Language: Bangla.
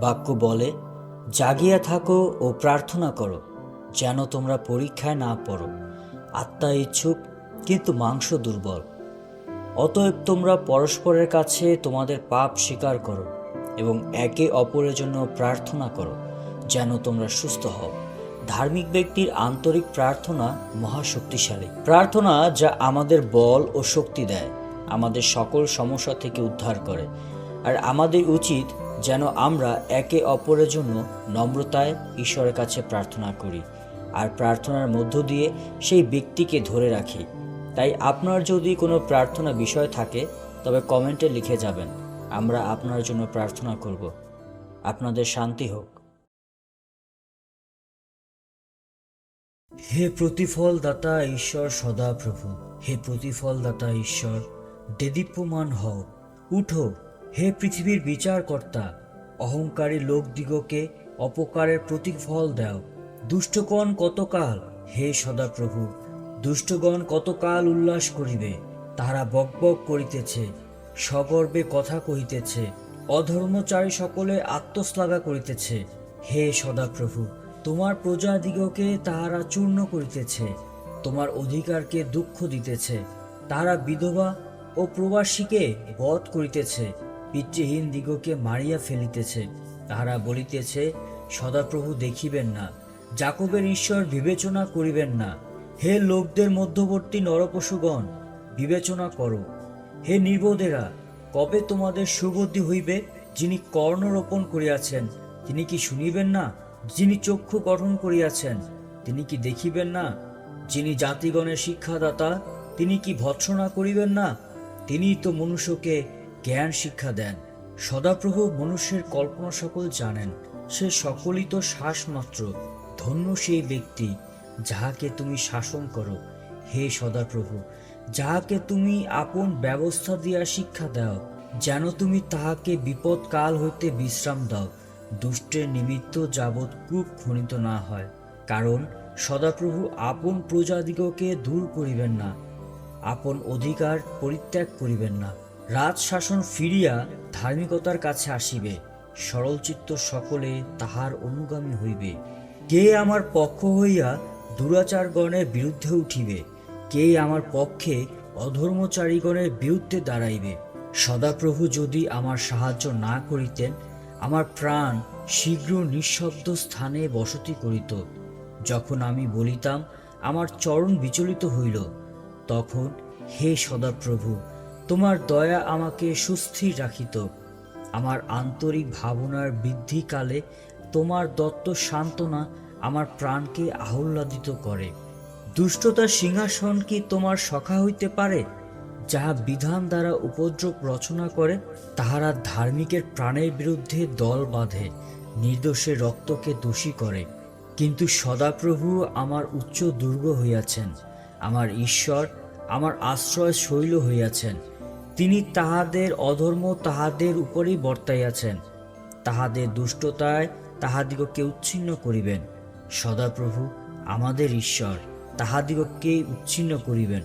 বাক্য বলে, জাগিয়া থাকো ও প্রার্থনা করো, যেন তোমরা পরীক্ষায় না পড়ো। আত্মা ইচ্ছুক, কিন্তু মাংস দুর্বল। অতএব তোমরা পরস্পরের কাছে তোমাদের পাপ স্বীকার করো এবং একে অপরের জন্য প্রার্থনা করো, যেন তোমরা সুস্থ হও। ধার্মিক ব্যক্তির আন্তরিক প্রার্থনা মহাশক্তিশালী প্রার্থনা, যা আমাদের বল ও শক্তি দেয়, আমাদের সকল সমস্যা থেকে উদ্ধার করে। আর আমাদের উচিত যেন আমরা একে অপরের জন্য নম্রতায় ঈশ্বরের কাছে প্রার্থনা করি আর প্রার্থনার মধ্য দিয়ে সেই ব্যক্তিকে ধরে রাখি। তাই আপনার যদি কোনো প্রার্থনা বিষয় থাকে, তবে কমেন্টে লিখে যাবেন, আমরা আপনার জন্য প্রার্থনা করব। আপনাদের শান্তি হোক। হে প্রতিফল দাতা ঈশ্বর সদাপ্রভু, হে প্রতিফল দাতা ঈশ্বর, দেদীপ্যমান হও। উঠো, হে পৃথিবীর বিচারকর্তা, অহংকারী লোকদিগকে অপকারের প্রতিফল দাও। দুষ্টগণ কতকাল, হে সদাপ্রভু, দুষ্টগণ কতকাল উল্লাস করিবে? তাহারা বকবক করিতেছে, সগর্বে কথা কহিতেছে, অধর্মচারী সকলে আত্মশ্লাঘা করিতেছে। হে সদাপ্রভু, তোমার প্রজাদিগকে তাহারা চূর্ণ করিতেছে, তোমার অধিকারকে দুঃখ দিতেছে। তাহারা বিধবা ও প্রবাসীকে বধ করিতেছে, পিতৃহীন দিগকে মারিয়া ফেলিতেছে। তাহারা বলিতেছে, সদাপ্রভু দেখিবেন না, যাকবের ঈশ্বর বিবেচনা করিবেন না। হে লোকদের মধ্যবর্তী নরপশুগণ, বিবেচনা করো। হে নির্বোধেরা, কবে তোমাদের সুবুদ্ধি হইবে? যিনি কর্ণ রোপণ করিয়াছেন, তিনি কি শুনিবেন না? যিনি চক্ষু গঠন করিয়াছেন, তিনি কি দেখিবেন না? যিনি জাতিগণের শিক্ষাদাতা, তিনি কি ভৎসনা করিবেন না? তিনিই তো মনুষ্যকে জ্ঞান শিক্ষা দেন। সদাপ্রভু মনুষ্যের কল্পনা সকল জানেন, সে সকলই তো শ্বাস মাত্র। ধন্য সেই ব্যক্তি যাহাকে তুমি শাসন করো, হে সদাপ্রভু, যাহাকে তুমি আপন ব্যবস্থা দিয়া শিক্ষা দাও, যেন তুমি তাহাকে বিপদ কাল হইতে বিশ্রাম দাও, দুষ্টের নিমিত্ত যাবৎ কূপ খনিত না হয়। কারণ সদাপ্রভু আপন প্রজাদিগকে দূর করিবেন না, আপন অধিকার পরিত্যাগ করিবেন না। রাজশাসন ফিরিয়া ধার্মিকতার কাছে আসিবে, সরলচিত্ত সকলে তাহার অনুগামী হইবে। কে আমার পক্ষ হইয়া দুরাচারগণের বিরুদ্ধে উঠিবে? কে আমার পক্ষে অধর্মচারীগণের বিরুদ্ধে দাঁড়াইবে? সদাপ্রভু যদি আমার সাহায্য না করিতেন, আমার প্রাণ শীঘ্র নিঃশব্দ স্থানে বসতি করিত। যখন আমি বলিতাম, আমার চরণ বিচলিত হইল, তখন হে সদাপ্রভু, তোমার দয়া আমাকে সুস্থির রাখিত। আমার আন্তরিক ভাবনার বৃদ্ধিকালে তোমার দত্ত সান্ত্বনা আমার প্রাণকে আহ্লাদিত করে। দুষ্টতার সিংহাসন কি তোমার সখা হইতে পারে? যাহা বিধান দ্বারা উপদ্রব রচনা করে, তাহারা ধার্মিকের প্রাণের বিরুদ্ধে দল বাঁধে, নির্দোষের রক্তকে দোষী করে। কিন্তু সদাপ্রভু আমার উচ্চ দুর্গ হইয়াছেন, আমার ঈশ্বর আমার আশ্রয় শৈল হইয়াছেন। তিনি তাহাদের অধর্ম তাহাদের উপরেই বর্তাইয়াছেন, তাহাদের দুষ্টতায় তাহাদিগকে উচ্ছিন্ন করিবেন। সদাপ্রভু আমাদের ঈশ্বর তাহাদিগকে উচ্ছিন্ন করিবেন।